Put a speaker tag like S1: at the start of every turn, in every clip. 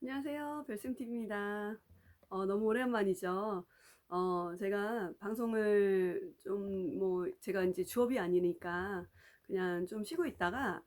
S1: 안녕하세요. 별쌤TV입니다. 너무 오랜만이죠. 제가 방송을 제가 이제 주업이 아니니까 그냥 좀 쉬고 있다가,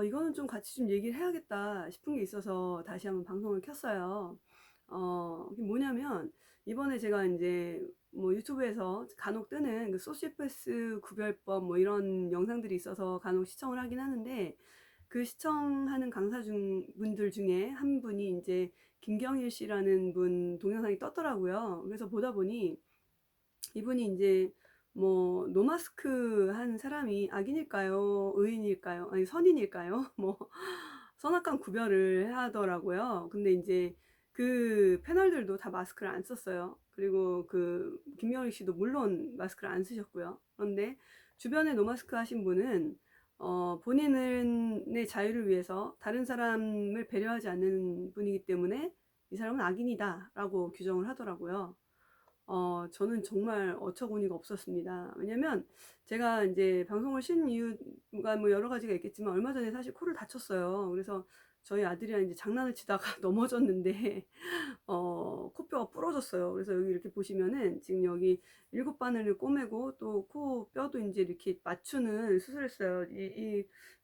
S1: 이거는 좀 같이 좀 얘기를 해야겠다 싶은 게 있어서 다시 한번 방송을 켰어요. 그게 뭐냐면, 이번에 제가 이제 뭐 유튜브에서 간혹 뜨는 그 소시오패스 구별법 뭐 이런 영상들이 있어서 간혹 시청을 하긴 하는데, 그 시청하는 분들 중에 한 분이 이제 김경일 씨라는 분 동영상이 떴더라고요. 그래서 보다 보니 이분이 이제 뭐 노마스크 한 사람이 악인일까요? 의인일까요? 아니 선인일까요? 뭐 선악관 구별을 하더라고요. 근데 이제 그 패널들도 다 마스크를 안 썼어요. 그리고 그 김경일 씨도 물론 마스크를 안 쓰셨고요. 그런데 주변에 노마스크 하신 분은 본인의 자유를 위해서 다른 사람을 배려하지 않는 분이기 때문에 이 사람은 악인이다 라고 규정을 하더라고요. 저는 정말 어처구니가 없었습니다. 왜냐면 제가 이제 방송을 쉰 이유가 뭐 여러 가지가 있겠지만 얼마 전에 사실 코를 다쳤어요. 그래서 저희 아들이랑 이제 장난을 치다가 넘어졌는데 코뼈가 부러졌어요. 그래서 여기 이렇게 보시면은 지금 여기 7바늘을 꼬매고 또 코 뼈도 이제 이렇게 맞추는 수술했어요.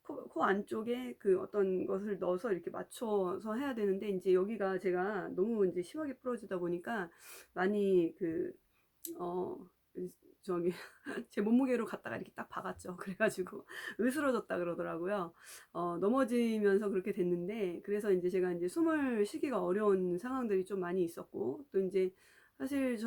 S1: 코 안쪽에 그 어떤 것을 넣어서 이렇게 맞춰서 해야 되는데 이제 여기가 제가 너무 이제 심하게 부러지다 보니까 많이 어, 저기 제 몸무게로 갖다가 이렇게 딱 박았죠. 그래가지고 으스러졌다 그러더라고요. 넘어지면서 그렇게 됐는데, 그래서 이제 제가 이제 숨을 쉬기가 어려운 상황들이 좀 많이 있었고, 또 이제 사실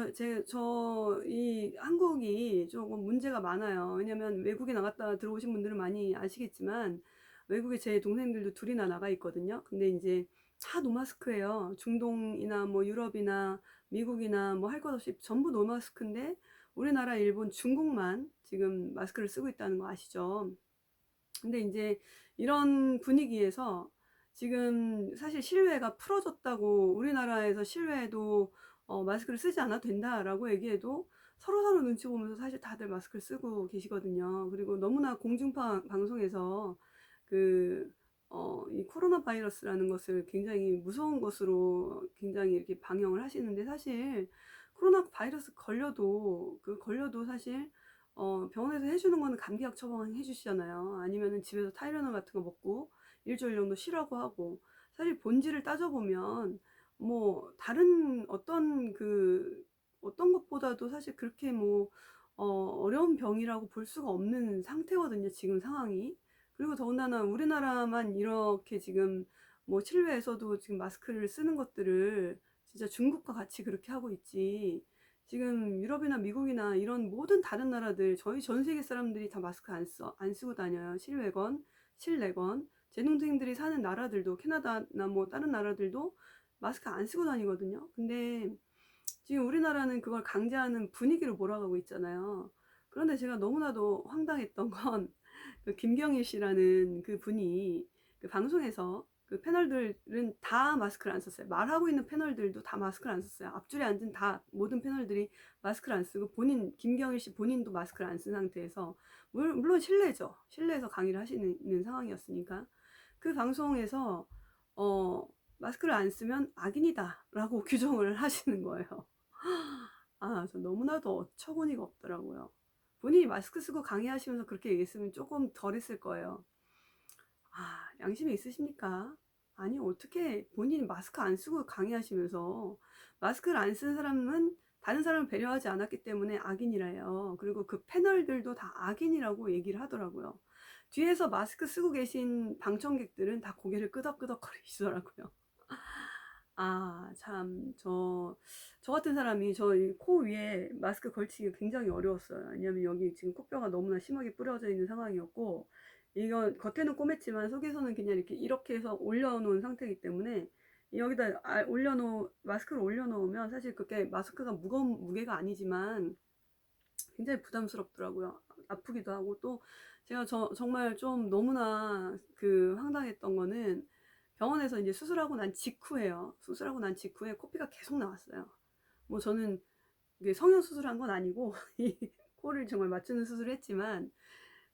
S1: 이 한국이 조금 문제가 많아요. 왜냐면 외국에 나갔다 들어오신 분들은 많이 아시겠지만, 외국에 제 동생들도 둘이나 나가 있거든요. 근데 이제 다 노마스크예요. 중동이나 뭐 유럽이나 미국이나 뭐 할 것 없이 전부 노마스크인데, 우리나라, 일본, 중국만 지금 마스크를 쓰고 있다는 거 아시죠? 근데 이제 이런 분위기에서 지금 사실 실외가 풀어졌다고, 우리나라에서 실외에도 마스크를 쓰지 않아도 된다라고 얘기해도 서로서로 눈치 보면서 사실 다들 마스크를 쓰고 계시거든요. 그리고 너무나 공중파 방송에서 그, 이 코로나 바이러스라는 것을 굉장히 무서운 것으로 굉장히 이렇게 방영을 하시는데, 사실 코로나 바이러스 걸려도 사실 병원에서 해주는 거는 감기약 처방 해주시잖아요. 아니면은 집에서 타이레놀 같은 거 먹고 일주일 정도 쉬라고 하고, 사실 본질을 따져보면 뭐 다른 어떤 것보다도 사실 그렇게 뭐 어려운 병이라고 볼 수가 없는 상태거든요, 지금 상황이. 그리고 더군다나 우리나라만 이렇게 지금 뭐 실외에서도 지금 마스크를 쓰는 것들을 진짜 중국과 같이 그렇게 하고 있지, 지금 유럽이나 미국이나 이런 모든 다른 나라들, 저희 전 세계 사람들이 다 마스크 안 쓰고 다녀요. 실외건, 실내건. 제 동생들이 사는 나라들도, 캐나다나 뭐 다른 나라들도 마스크 안 쓰고 다니거든요. 근데 지금 우리나라는 그걸 강제하는 분위기로 몰아가고 있잖아요. 그런데 제가 너무나도 황당했던 건, 그 김경일 씨라는 그 분이 그 방송에서 그 패널들은 다 마스크를 안 썼어요. 말하고 있는 패널들도 다 마스크를 안 썼어요. 앞줄에 앉은 다 모든 패널들이 마스크를 안 쓰고, 김경일 씨 본인도 마스크를 안 쓴 상태에서, 물론 실내죠. 실내에서 강의를 하시는 상황이었으니까 그 방송에서 마스크를 안 쓰면 악인이다라고 규정을 하시는 거예요. 저 너무나도 어처구니가 없더라고요. 본인이 마스크 쓰고 강의하시면서 그렇게 얘기했으면 조금 덜 했을 거예요. 양심이 있으십니까? 아니, 어떻게 본인이 마스크 안 쓰고 강의하시면서, 마스크를 안 쓴 사람은 다른 사람을 배려하지 않았기 때문에 악인이래요. 그리고 그 패널들도 다 악인이라고 얘기를 하더라고요. 뒤에서 마스크 쓰고 계신 방청객들은 다 고개를 끄덕끄덕 거리시더라고요. 참, 저 같은 사람이 저 코 위에 마스크 걸치기가 굉장히 어려웠어요. 왜냐면 여기 지금 코뼈가 너무나 심하게 뿌려져 있는 상황이었고, 이거 겉에는 꼬맸지만 속에서는 그냥 이렇게 해서 올려놓은 상태이기 때문에, 여기다 마스크를 올려놓으면 사실 그게 마스크가 무거운 무게가 아니지만 굉장히 부담스럽더라고요. 아프기도 하고, 또 제가 정말 좀 너무나 황당했던 거는, 병원에서 이제 수술하고 난 직후에요. 수술하고 난 직후에 코피가 계속 나왔어요. 뭐 저는 이게 성형 수술한 건 아니고 이 코를 정말 맞추는 수술을 했지만,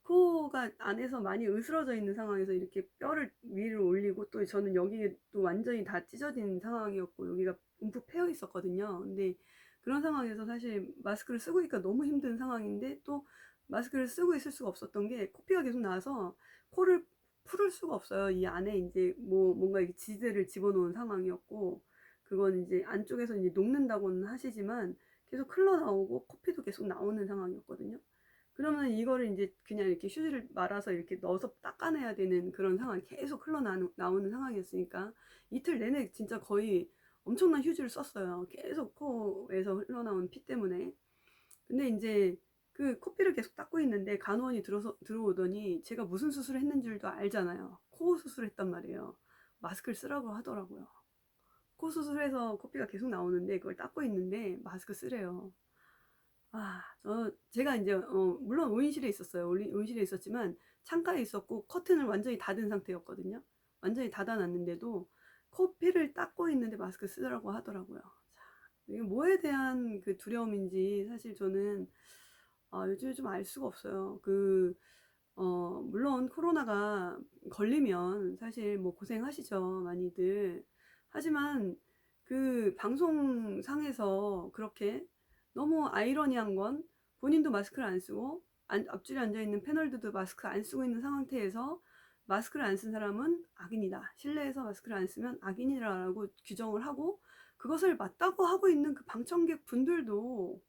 S1: 코가 안에서 많이 으스러져 있는 상황에서 이렇게 뼈를 위로 올리고, 또 저는 여기에 또 완전히 다 찢어진 상황이었고 여기가 움푹 패여 있었거든요. 근데 그런 상황에서 사실 마스크를 쓰고 있기가 너무 힘든 상황인데, 또 마스크를 쓰고 있을 수가 없었던 게 코피가 계속 나서 코를 풀을 수가 없어요. 이 안에 이제 뭔가 이렇게 지드를 집어넣은 상황이었고, 그건 이제 안쪽에서 이제 녹는다고는 하시지만 계속 흘러나오고 코피도 계속 나오는 상황이었거든요. 그러면 이거를 이제 그냥 이렇게 휴지를 말아서 이렇게 넣어서 닦아내야 되는 그런 상황이 계속 흘러나오는 상황이었으니까 이틀 내내 진짜 거의 엄청난 휴지를 썼어요. 계속 코에서 흘러나온 피 때문에. 근데 이제 그 코피를 계속 닦고 있는데 간호원이 들어오더니 제가 무슨 수술을 했는 줄도 알잖아요. 코 수술했단 말이에요. 마스크를 쓰라고 하더라고요. 코 수술해서 코피가 계속 나오는데 그걸 닦고 있는데 마스크 쓰래요. 제가 이제 물론 오인실에 있었어요. 오인실에 있었지만 창가에 있었고 커튼을 완전히 닫은 상태였거든요. 완전히 닫아놨는데도 코피를 닦고 있는데 마스크 쓰라고 하더라고요. 자, 이게 뭐에 대한 그 두려움인지 사실 저는 요즘에 좀 알 수가 없어요. 물론 코로나가 걸리면 사실 뭐 고생하시죠, 많이들. 하지만 그 방송상에서 그렇게 너무 아이러니한 건, 본인도 마스크를 안 쓰고 앞줄에 앉아있는 패널들도 마스크 안 쓰고 있는 상태에서 마스크를 안 쓴 사람은 악인이다, 실내에서 마스크를 안 쓰면 악인이라고 규정을 하고, 그것을 맞다고 하고 있는 그 방청객 분들도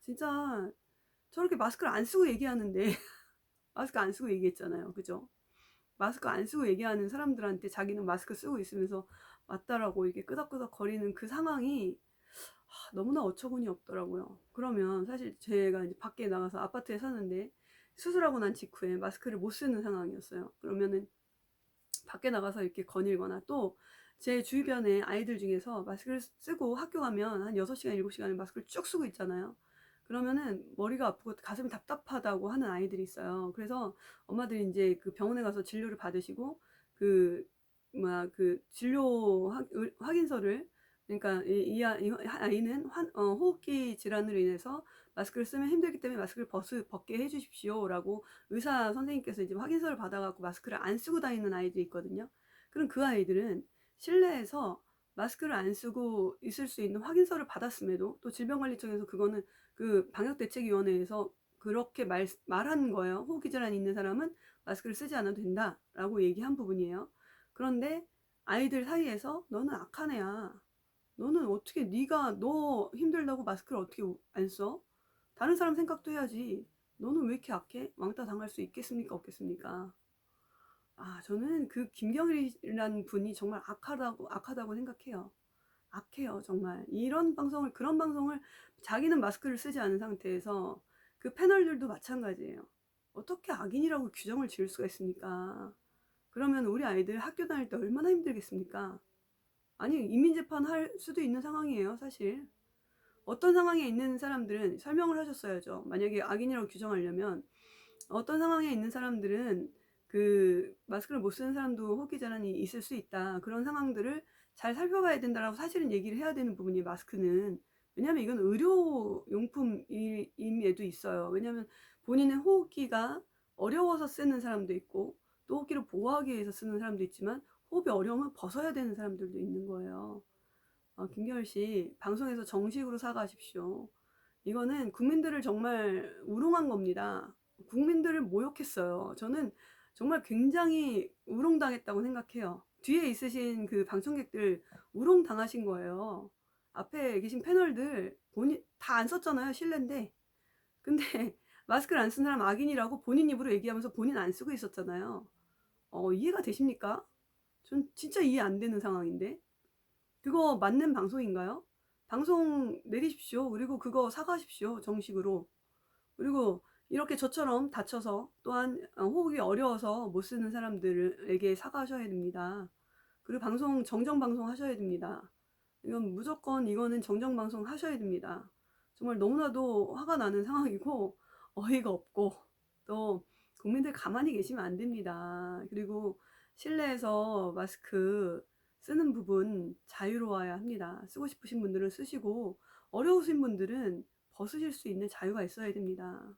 S1: 진짜 저렇게 마스크를 안 쓰고 얘기하는데 마스크 안 쓰고 얘기했잖아요. 그죠? 마스크 안 쓰고 얘기하는 사람들한테 자기는 마스크 쓰고 있으면서 맞다라고 이렇게 끄덕끄덕 거리는 그 상황이 너무나 어처구니 없더라고요. 그러면 사실 제가 이제 밖에 나가서 아파트에 사는데 수술하고 난 직후에 마스크를 못 쓰는 상황이었어요. 그러면은 밖에 나가서 이렇게 거닐거나, 또 제 주변에 아이들 중에서 마스크를 쓰고 학교 가면 한 6시간, 7시간을 마스크를 쭉 쓰고 있잖아요. 그러면은 머리가 아프고 가슴이 답답하다고 하는 아이들이 있어요. 그래서 엄마들이 이제 그 병원에 가서 진료를 받으시고, 그 진료 확인서를, 그러니까 이 아이는 호흡기 질환으로 인해서 마스크를 쓰면 힘들기 때문에 마스크를 벗게 해주십시오 라고 의사 선생님께서 이제 확인서를 받아갖고 마스크를 안 쓰고 다니는 아이들이 있거든요. 그럼 그 아이들은 실내에서 마스크를 안 쓰고 있을 수 있는 확인서를 받았음에도, 또 질병관리청에서 그거는 그 방역대책위원회에서 그렇게 말한 거예요. 호흡기 질환이 있는 사람은 마스크를 쓰지 않아도 된다라고 얘기한 부분이에요. 그런데 아이들 사이에서 너는 악한 애야, 너는 어떻게, 너 힘들다고 마스크를 어떻게 안 써? 다른 사람 생각도 해야지. 너는 왜 이렇게 악해? 왕따 당할 수 있겠습니까? 없겠습니까? 저는 그 김경일이라는 분이 정말 악하다고 생각해요. 악해요, 정말. 그런 방송을, 자기는 마스크를 쓰지 않은 상태에서, 그 패널들도 마찬가지예요. 어떻게 악인이라고 규정을 지을 수가 있습니까? 그러면 우리 아이들 학교 다닐 때 얼마나 힘들겠습니까? 아니, 인민재판 할 수도 있는 상황이에요, 사실. 어떤 상황에 있는 사람들은 설명을 하셨어야죠. 만약에 악인이라고 규정하려면 어떤 상황에 있는 사람들은 그 마스크를 못 쓰는 사람도 호흡기 질환이 있을 수 있다, 그런 상황들을 잘 살펴봐야 된다라고 사실은 얘기를 해야 되는 부분이, 마스크는. 왜냐하면 이건 의료용품임에도 있어요. 왜냐하면 본인의 호흡기가 어려워서 쓰는 사람도 있고, 또 호흡기를 보호하기 위해서 쓰는 사람도 있지만, 호흡이 어려우면 벗어야 되는 사람들도 있는 거예요. 김계열 씨, 방송에서 정식으로 사과하십시오. 이거는 국민들을 정말 우롱한 겁니다. 국민들을 모욕했어요. 저는 정말 굉장히 우롱당했다고 생각해요. 뒤에 있으신 그 방청객들 우롱당하신 거예요. 앞에 계신 패널들 본인 다 안 썼잖아요, 실내인데. 근데 마스크를 안 쓴 사람 악인이라고 본인 입으로 얘기하면서 본인 안 쓰고 있었잖아요. 이해가 되십니까? 전 진짜 이해 안 되는 상황인데. 그거 맞는 방송인가요? 방송 내리십시오. 그리고 그거 사과하십시오, 정식으로. 그리고 이렇게 저처럼 다쳐서, 또한 호흡이 어려워서 못 쓰는 사람들에게 사과하셔야 됩니다. 그리고 정정 방송 하셔야 됩니다. 이건 무조건, 이거는 정정 방송 하셔야 됩니다. 정말 너무나도 화가 나는 상황이고 어이가 없고, 또 국민들 가만히 계시면 안 됩니다. 그리고 실내에서 마스크 쓰는 부분 자유로워야 합니다. 쓰고 싶으신 분들은 쓰시고, 어려우신 분들은 벗으실 수 있는 자유가 있어야 됩니다.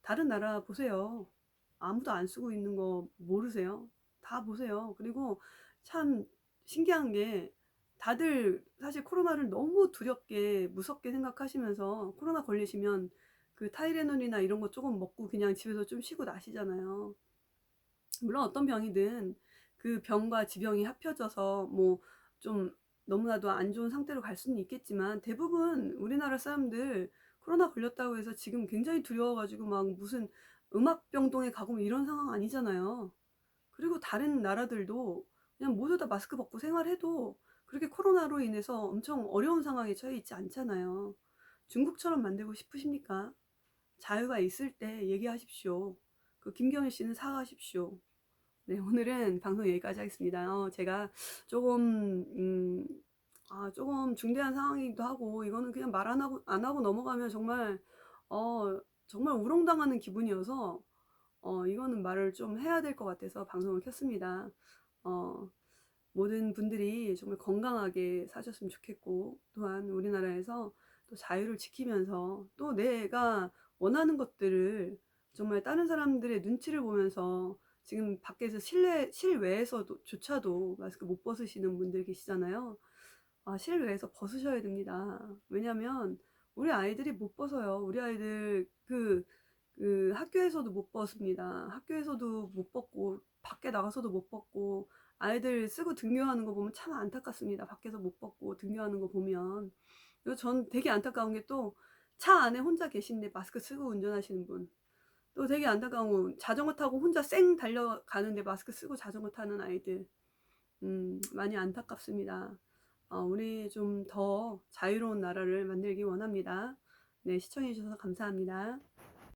S1: 다른 나라 보세요. 아무도 안 쓰고 있는 거 모르세요? 다 보세요. 그리고 참 신기한 게 다들 사실 코로나를 너무 두렵게 무섭게 생각하시면서 코로나 걸리시면 그 타이레놀이나 이런 거 조금 먹고 그냥 집에서 좀 쉬고 나시잖아요. 물론 어떤 병이든 그 병과 지병이 합쳐져서 뭐 좀 너무나도 안 좋은 상태로 갈 수는 있겠지만 대부분 우리나라 사람들 코로나 걸렸다고 해서 지금 굉장히 두려워 가지고 막 무슨 음압병동에 가고 뭐 이런 상황 아니잖아요. 그리고 다른 나라들도 그냥 모두 다 마스크 벗고 생활해도 그렇게 코로나로 인해서 엄청 어려운 상황에 처해 있지 않잖아요. 중국처럼 만들고 싶으십니까? 자유가 있을 때 얘기하십시오. 그 김경일 씨는 사과하십시오. 네, 오늘은 방송 여기까지 하겠습니다. 제가 조금, 조금 중대한 상황이기도 하고, 이거는 그냥 말 안 하고 넘어가면 정말, 정말 우롱당하는 기분이어서, 이거는 말을 좀 해야 될 것 같아서 방송을 켰습니다. 어, 모든 분들이 정말 건강하게 사셨으면 좋겠고, 또한 우리나라에서 또 자유를 지키면서 또 내가 원하는 것들을 정말 다른 사람들의 눈치를 보면서 지금 밖에서 실외에서도 조차도 마스크 못 벗으시는 분들 계시잖아요. 실외에서 벗으셔야 됩니다. 왜냐면 우리 아이들이 못 벗어요. 우리 아이들 그 학교에서도 못 벗습니다. 학교에서도 못 벗고 밖에 나가서도 못 벗고 아이들 쓰고 등교하는 거 보면 참 안타깝습니다. 밖에서 못 벗고 등교하는 거 보면. 그리고 전 되게 안타까운 게 또 차 안에 혼자 계신데 마스크 쓰고 운전하시는 분. 또 되게 안타까운 건 자전거 타고 혼자 쌩 달려가는데 마스크 쓰고 자전거 타는 아이들. 많이 안타깝습니다. 우리 좀 더 자유로운 나라를 만들기 원합니다. 네, 시청해 주셔서 감사합니다.